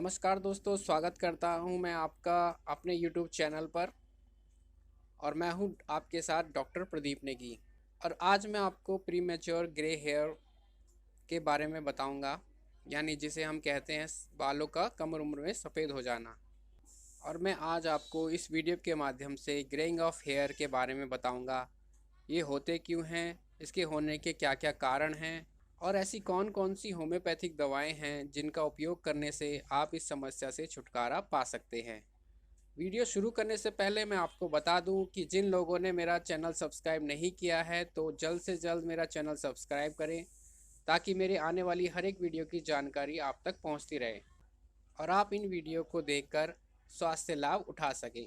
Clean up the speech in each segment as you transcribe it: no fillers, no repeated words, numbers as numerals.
नमस्कार दोस्तों, स्वागत करता हूं मैं आपका अपने YouTube चैनल पर। और मैं हूं आपके साथ डॉक्टर प्रदीप नेगी। और आज मैं आपको प्री मैच्योर ग्रे हेयर के बारे में बताऊंगा, यानी जिसे हम कहते हैं बालों का कम उम्र में सफ़ेद हो जाना। और मैं आज आपको इस वीडियो के माध्यम से ग्रेइंग ऑफ हेयर के बारे में बताऊंगा। ये होते क्यों हैं, इसके होने के क्या क्या कारण हैं, और ऐसी कौन कौन सी होम्योपैथिक दवाएं हैं जिनका उपयोग करने से आप इस समस्या से छुटकारा पा सकते हैं। वीडियो शुरू करने से पहले मैं आपको बता दूं कि जिन लोगों ने मेरा चैनल सब्सक्राइब नहीं किया है तो जल्द से जल्द मेरा चैनल सब्सक्राइब करें, ताकि मेरे आने वाली हर एक वीडियो की जानकारी आप तक पहुंचती रहे और आप इन वीडियो को देखकर स्वास्थ्य लाभ उठा सकें।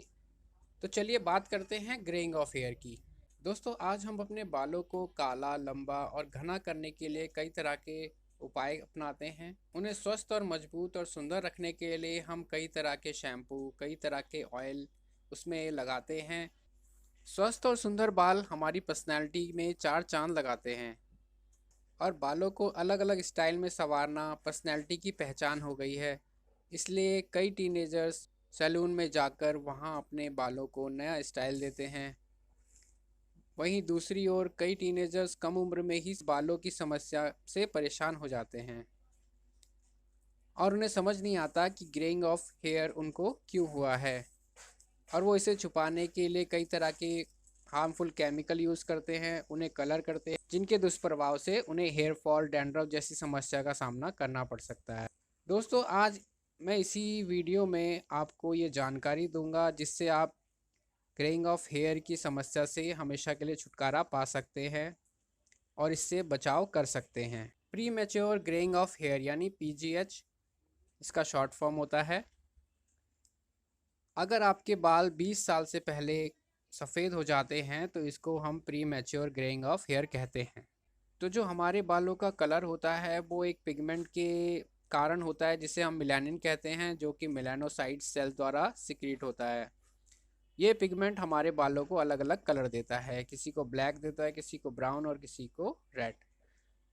तो चलिए बात करते हैं ग्रेइंग ऑफ हेयर की। दोस्तों, आज हम अपने बालों को काला, लंबा और घना करने के लिए कई तरह के उपाय अपनाते हैं। उन्हें स्वस्थ और मजबूत और सुंदर रखने के लिए हम कई तरह के शैम्पू, कई तरह के ऑयल उसमें लगाते हैं। स्वस्थ और सुंदर बाल हमारी पर्सनैलिटी में चार चांद लगाते हैं। और बालों को अलग अलग स्टाइल में संवारना पर्सनैलिटी की पहचान हो गई है। इसलिए कई टीनेजर्स सैलून में जाकर वहाँ अपने बालों को नया स्टाइल देते हैं। वहीं दूसरी ओर कई टीनेजर्स कम उम्र में ही बालों की समस्या से परेशान हो जाते हैं और उन्हें समझ नहीं आता कि ग्रेइंग ऑफ हेयर उनको क्यों हुआ है, और वो इसे छुपाने के लिए कई तरह के हार्मफुल केमिकल यूज़ करते हैं, उन्हें कलर करते हैं, जिनके दुष्प्रभाव से उन्हें हेयर फॉल, डैंड्रफ जैसी समस्या का सामना करना पड़ सकता है। दोस्तों, आज मैं इसी वीडियो में आपको ये जानकारी दूंगा जिससे आप ग्रेइंग ऑफ हेयर की समस्या से हमेशा के लिए छुटकारा पा सकते हैं और इससे बचाव कर सकते हैं। Premature greying of hair यानी PGH इसका शॉर्ट फॉर्म होता है। अगर आपके बाल 20 साल से पहले सफ़ेद हो जाते हैं तो इसको हम premature greying of hair कहते हैं। तो जो हमारे बालों का कलर होता है वो एक पिगमेंट के कारण होता है जिसे हम मेलानिन कहते हैं, जो कि मेलानोसाइट सेल द्वारा सिक्रीट होता है। ये पिगमेंट हमारे बालों को अलग अलग कलर देता है, किसी को ब्लैक देता है, किसी को ब्राउन और किसी को रेड।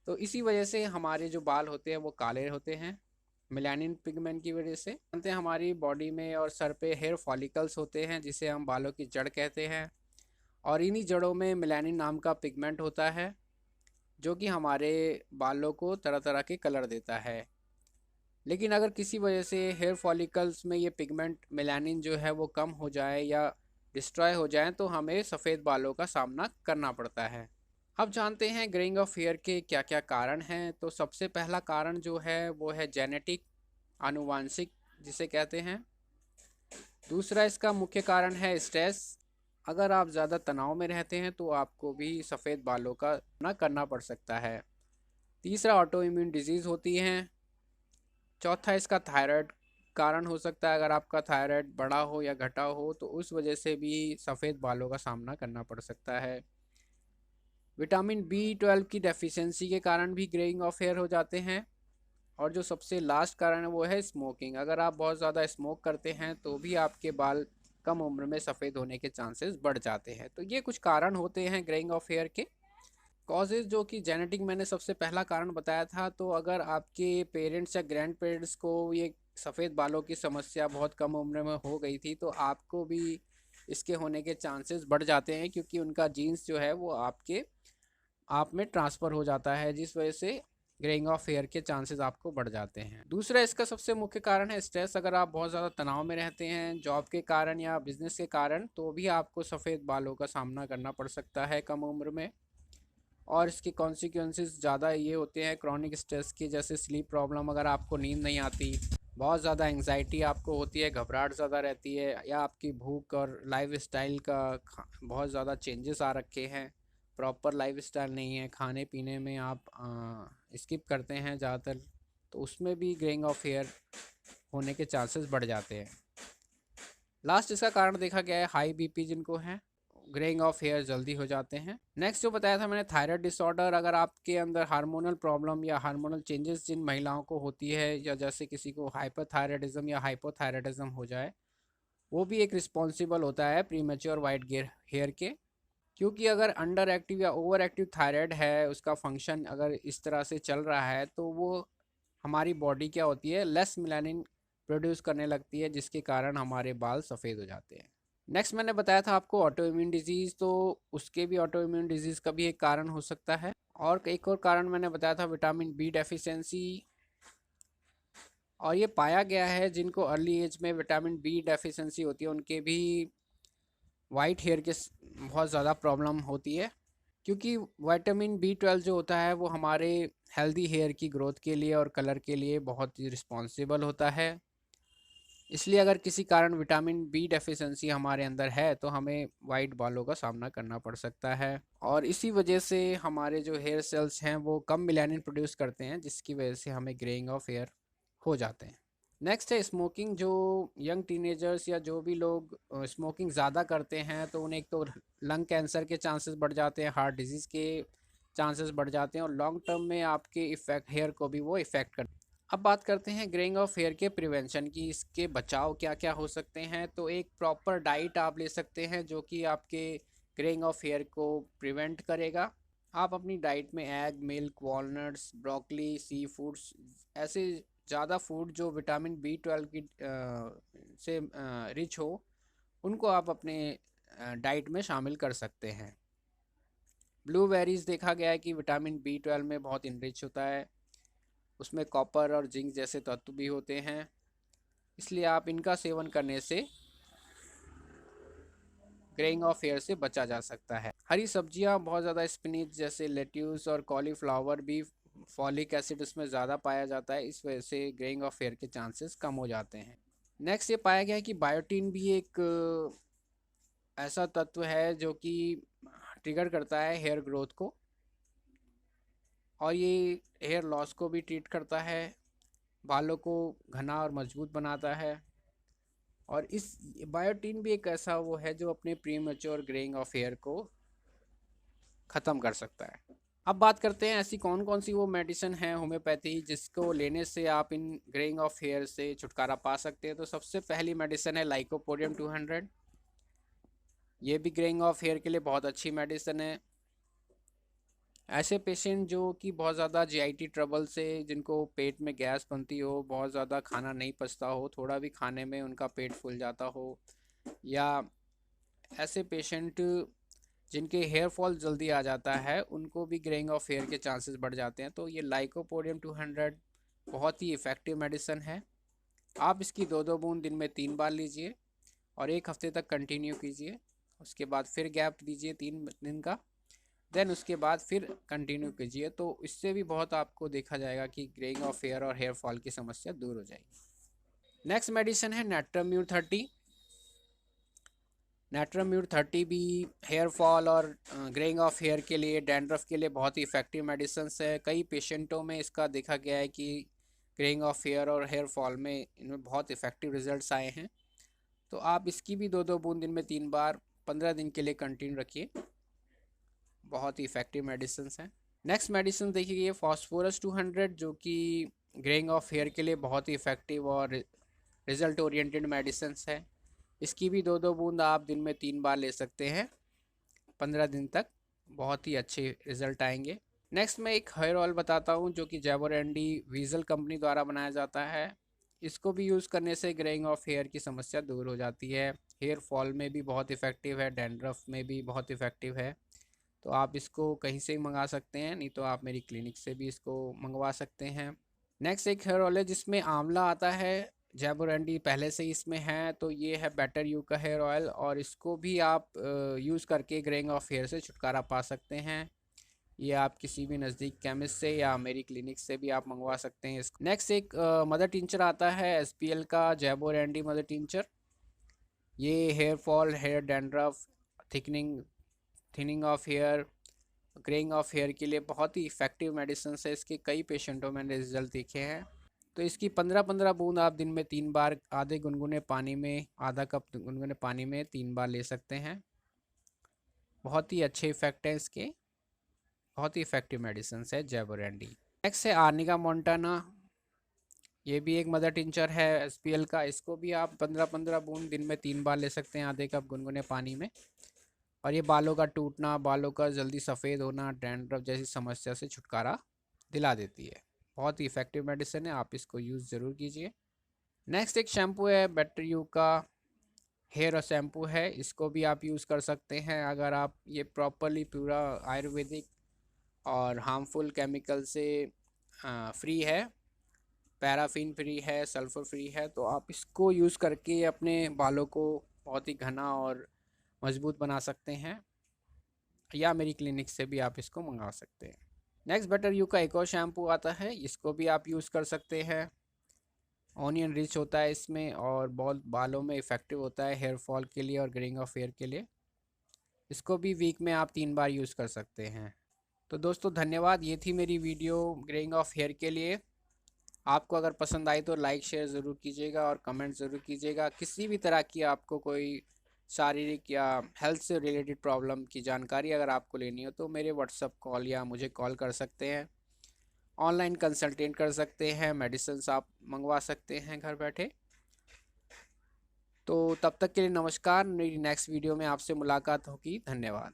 तो इसी वजह से हमारे जो बाल होते हैं वो काले होते हैं मेलानिन पिगमेंट की वजह से। जानते हैं हमारी बॉडी में और सर पे हेयर फॉलिकल्स होते हैं जिसे हम बालों की जड़ कहते हैं, और इन्हीं जड़ों में मेलानिन नाम का पिगमेंट होता है जो कि हमारे बालों को तरह तरह के कलर देता है। लेकिन अगर किसी वजह से हेयर फॉलिकल्स में ये पिगमेंट मेलानिन जो है वो कम हो जाए या डिस्ट्रॉय हो जाए तो हमें सफ़ेद बालों का सामना करना पड़ता है। अब जानते हैं ग्रेइंग ऑफ हेयर के क्या क्या कारण हैं। तो सबसे पहला कारण जो है वो है जेनेटिक, आनुवांशिक जिसे कहते हैं। दूसरा इसका मुख्य कारण है स्ट्रेस। अगर आप ज़्यादा तनाव में रहते हैं तो आपको भी सफ़ेद बालों का सामना करना पड़ सकता है। तीसरा ऑटो इम्यून डिजीज़ होती हैं। चौथा इसका थायराइड कारण हो सकता है। अगर आपका थायराइड बढ़ा हो या घटा हो तो उस वजह से भी सफ़ेद बालों का सामना करना पड़ सकता है। विटामिन B12 की डेफिशिएंसी के कारण भी ग्रेइंग ऑफ हेयर हो जाते हैं। और जो सबसे लास्ट कारण है वो है स्मोकिंग। अगर आप बहुत ज़्यादा स्मोक करते हैं तो भी आपके बाल कम उम्र में सफ़ेद होने के चांसेस बढ़ जाते हैं। तो ये कुछ कारण होते हैं ग्रेइंग ऑफ हेयर के। कॉजेज़ जो कि जेनेटिक मैंने सबसे पहला कारण बताया था। तो अगर आपके पेरेंट्स या ग्रैंड पेरेंट्स को ये सफ़ेद बालों की समस्या बहुत कम उम्र में हो गई थी तो आपको भी इसके होने के चांसेस बढ़ जाते हैं, क्योंकि उनका जीन्स जो है वो आप में ट्रांसफ़र हो जाता है, जिस वजह से ग्रेइंग ऑफ हेयर के चांसेस आपको बढ़ जाते हैं। दूसरा इसका सबसे मुख्य कारण है स्ट्रेस। अगर आप बहुत ज़्यादा तनाव में रहते हैं जॉब के कारण या बिजनेस के कारण तो भी आपको सफ़ेद बालों का सामना करना पड़ सकता है कम उम्र में। और इसके कॉन्सिक्वेंसेस ज़्यादा ये होते हैं क्रॉनिक स्ट्रेस के, जैसे स्लीप प्रॉब्लम, अगर आपको नींद नहीं आती, बहुत ज़्यादा एंग्जाइटी आपको होती है, घबराहट ज़्यादा रहती है, या आपकी भूख और लाइफ स्टाइल का बहुत ज़्यादा चेंजेस आ रखे हैं, प्रॉपर लाइफ स्टाइल नहीं है, खाने पीने में आप स्किप करते हैं ज़्यादातर, तो उसमें भी ग्रेइंग ऑफ हेयर होने के चांसेस बढ़ जाते हैं। लास्ट इसका कारण देखा गया है हाई BP जिनको है, ग्रेइंग ऑफ हेयर जल्दी हो जाते हैं। नेक्स्ट जो बताया था मैंने थायराइड डिसऑर्डर। अगर आपके अंदर हार्मोनल प्रॉब्लम या हार्मोनल चेंजेस जिन महिलाओं को होती है, या जैसे किसी को हाइपरथायराइडिज्म या हाइपोथायराइडिज्म हो जाए, वो भी एक रिस्पॉन्सिबल होता है प्रीमेच्योर वाइट हेयर के। क्योंकि अगर अंडर एक्टिव या ओवर एक्टिव थायराइड है, उसका फंक्शन अगर इस तरह से चल रहा है तो वो हमारी बॉडी क्या होती है, लेस मेलानिन प्रोड्यूस करने लगती है, जिसके कारण हमारे बाल सफ़ेद हो जाते हैं। नेक्स्ट मैंने बताया था आपको ऑटो इम्यून डिजीज़, तो उसके भी ऑटो इम्यून डिजीज़ का भी एक कारण हो सकता है। और एक और कारण मैंने बताया था विटामिन बी डेफिशिएंसी, और ये पाया गया है जिनको अर्ली एज में विटामिन बी डेफिशिएंसी होती है उनके भी वाइट हेयर के बहुत ज़्यादा प्रॉब्लम होती है, क्योंकि विटामिन बी 12 जो होता है वो हमारे हेल्दी हेयर की ग्रोथ के लिए और कलर के लिए बहुत ही रिस्पॉन्सिबल होता है। इसलिए अगर किसी कारण विटामिन बी डेफिशिएंसी हमारे अंदर है तो हमें वाइट बालों का सामना करना पड़ सकता है, और इसी वजह से हमारे जो हेयर सेल्स हैं वो कम मेलानिन प्रोड्यूस करते हैं, जिसकी वजह से हमें ग्रेइंग ऑफ हेयर हो जाते हैं। नेक्स्ट है स्मोकिंग। जो यंग टीनेजर्स या जो भी लोग स्मोकिंग ज़्यादा करते हैं तो उन्हें एक तो लंग कैंसर के चांसेस बढ़ जाते हैं, हार्ट डिजीज़ के चांसेस बढ़ जाते हैं, और लॉन्ग टर्म में आपके इफेक्ट हेयर को भी वो इफ़ेक्ट करते हैं। अब बात करते हैं ग्रेइंग ऑफ हेयर के प्रिवेंशन की, इसके बचाव क्या क्या हो सकते हैं। तो एक प्रॉपर डाइट आप ले सकते हैं जो कि आपके ग्रेइंग ऑफ हेयर को प्रिवेंट करेगा। आप अपनी डाइट में egg, milk, walnuts, broccoli, sea foods, ऐसे ज़्यादा फूड जो विटामिन बी 12 की से रिच हो, उनको आप अपने डाइट में शामिल कर सकते हैं। ब्लूबेरीज देखा गया है कि विटामिन बी 12 में बहुत इनरिच होता है, उसमें कॉपर और जिंक जैसे तत्व भी होते हैं, इसलिए आप इनका सेवन करने से ग्रेइंग ऑफ हेयर से बचा जा सकता है। हरी सब्जियां बहुत ज़्यादा, स्पिनच जैसे लेट्यूस और कॉलीफ्लावर भी फॉलिक एसिड उसमें ज़्यादा पाया जाता है, इस वजह से ग्रेइंग ऑफ हेयर के चांसेस कम हो जाते हैं। नेक्स्ट ये पाया गया है कि बायोटीन भी एक ऐसा तत्व है जो कि ट्रिगर करता है हेयर ग्रोथ को, और ये हेयर लॉस को भी ट्रीट करता है, बालों को घना और मजबूत बनाता है, और इस बायोटीन भी एक ऐसा वो है जो अपने premature greying of hair को ख़त्म कर सकता है। अब बात करते हैं ऐसी कौन कौन सी वो मेडिसिन है होम्योपैथी जिसको लेने से आप इन ग्रेइंग ऑफ हेयर से छुटकारा पा सकते हैं। तो सबसे पहली मेडिसिन है लाइकोपोडियम 200। ये भी ग्रेइंग ऑफ हेयर के लिए बहुत अच्छी मेडिसिन है। ऐसे पेशेंट जो कि बहुत ज़्यादा जीआईटी ट्रबल से, जिनको पेट में गैस बनती हो, बहुत ज़्यादा खाना नहीं पचता हो, थोड़ा भी खाने में उनका पेट फूल जाता हो, या ऐसे पेशेंट जिनके हेयर फॉल जल्दी आ जाता है, उनको भी ग्रेइंग ऑफ हेयर के चांसेस बढ़ जाते हैं। तो ये लाइकोपोडियम 200 बहुत ही इफ़ेक्टिव मेडिसिन है। आप इसकी 2-2 बूंद दिन में 3 बार लीजिए और 1 हफ्ते तक कंटिन्यू कीजिए। उसके बाद फिर गैप दीजिए 3 दिन का, देन उसके बाद फिर कंटिन्यू कीजिए। तो इससे भी बहुत आपको देखा जाएगा कि ग्रेइंग ऑफ हेयर और हेयर फॉल की समस्या दूर हो जाएगी। नेक्स्ट मेडिसिन है नेट्राम्यूर 30। नेट्राम्यूर 30 भी हेयर फॉल और ग्रेइंग ऑफ हेयर के लिए, डैंड्रफ के लिए बहुत ही इफ़ेक्टिव मेडिसिन है। कई पेशेंटों में इसका देखा गया है कि ग्रेइंग ऑफ हेयर और हेयर फॉल में इनमें बहुत इफ़ेक्टिव रिजल्ट्स आए हैं। तो आप इसकी भी 2-2 बूंद दिन में 3 बार 15 दिन के लिए कंटिन्यू रखिए, बहुत ही इफ़ेक्टिव मेडिसिन हैं। नेक्स्ट मेडिसिन देखिए फॉस्फोरस 200, जो कि ग्रेइंग ऑफ हेयर के लिए बहुत ही इफ़ेक्टिव और रिजल्ट ओरिएंटेड मेडिसिन है। इसकी भी 2-2 बूंद आप दिन में 3 बार ले सकते हैं 15 दिन तक, बहुत ही अच्छे रिजल्ट आएंगे। नेक्स्ट मैं एक हेयर ऑयल बताता हूँ जो कि जैबोरेंडी वीजल कंपनी द्वारा बनाया जाता है। इसको भी यूज़ करने से ग्रेइंग ऑफ हेयर की समस्या दूर हो जाती है। हेयर फॉल में भी बहुत इफ़ेक्टिव है, डैंड्रफ में भी बहुत इफ़ेक्टिव है। तो आप इसको कहीं से भी मंगा सकते हैं, नहीं तो आप मेरी क्लिनिक से भी इसको मंगवा सकते हैं। नेक्स्ट एक हेयर ऑयल है जिसमें आंवला आता है, जैबोरेंडी पहले से ही इसमें है, तो ये है बेटर यू का हेयर ऑयल, और इसको भी आप यूज़ करके ग्रेइंग ऑफ हेयर से छुटकारा पा सकते हैं। ये आप किसी भी नज़दीक केमिस्ट से या मेरी क्लिनिक से भी आप मंगवा सकते हैं इसको। नेक्स्ट एक मदर टिंचर आता है एसपीएल का, जैबोरेंडी मदर टिंचर। ये hair fall, hair dandruff, thickening thinning of hair, greying of hair के लिए बहुत ही इफ़ेक्टिव मेडिसिन है। इसके कई पेशेंटों में रिजल्ट देखे हैं। तो इसकी 15-15 बूंद आप दिन में 3 बार आधे गुनगुने पानी में, आधा कप गुनगुने पानी में 3 बार ले सकते हैं। बहुत ही अच्छे इफ़ेक्ट हैं इसके, बहुत ही इफ़ेक्टिव मेडिसिन है जैबोरेंडी। नेक्स्ट है आर्निका मोंटाना। ये भी एक मदर टिंचर है एसपीएल का। इसको भी आप 15-15 बूंद दिन में 3 बार ले सकते हैं आधे कप गुनगुने पानी में, और ये बालों का टूटना, बालों का जल्दी सफ़ेद होना, डैंड्रफ जैसी समस्या से छुटकारा दिला देती है। बहुत ही इफ़ेक्टिव मेडिसिन है, आप इसको यूज़ ज़रूर कीजिए। नेक्स्ट एक शैम्पू है बेटर यू का हेयर शैम्पू है, इसको भी आप यूज़ कर सकते हैं अगर आप ये प्रॉपरली पूरा आयुर्वेदिक और हार्मफुल केमिकल से फ्री है, पैराफिन फ्री है, सल्फ़र फ्री है, तो आप इसको यूज़ करके अपने बालों को बहुत ही घना और मजबूत बना सकते हैं, या मेरी क्लिनिक से भी आप इसको मंगा सकते हैं। नेक्स्ट बेटर यू का एक और शैम्पू आता है, इसको भी आप यूज़ कर सकते हैं। ऑनियन रिच होता है इसमें और बहुत बालों में इफ़ेक्टिव होता है हेयर फॉल के लिए और ग्रेइंग ऑफ हेयर के लिए। इसको भी वीक में आप 3 बार यूज़ कर सकते हैं। तो दोस्तों धन्यवाद, ये थी मेरी वीडियो ग्रेइंग ऑफ हेयर के लिए। आपको अगर पसंद आई तो लाइक शेयर ज़रूर कीजिएगा और कमेंट ज़रूर कीजिएगा। किसी भी तरह की आपको कोई शारीरिक या हेल्थ से रिलेटेड प्रॉब्लम की जानकारी अगर आपको लेनी हो तो मेरे व्हाट्सअप कॉल या मुझे कॉल कर सकते हैं। ऑनलाइन कंसल्टेंट कर सकते हैं, मेडिसिन्स आप मंगवा सकते हैं घर बैठे। तो तब तक के लिए नमस्कार, मेरी नेक्स्ट वीडियो में आपसे मुलाकात होगी। धन्यवाद।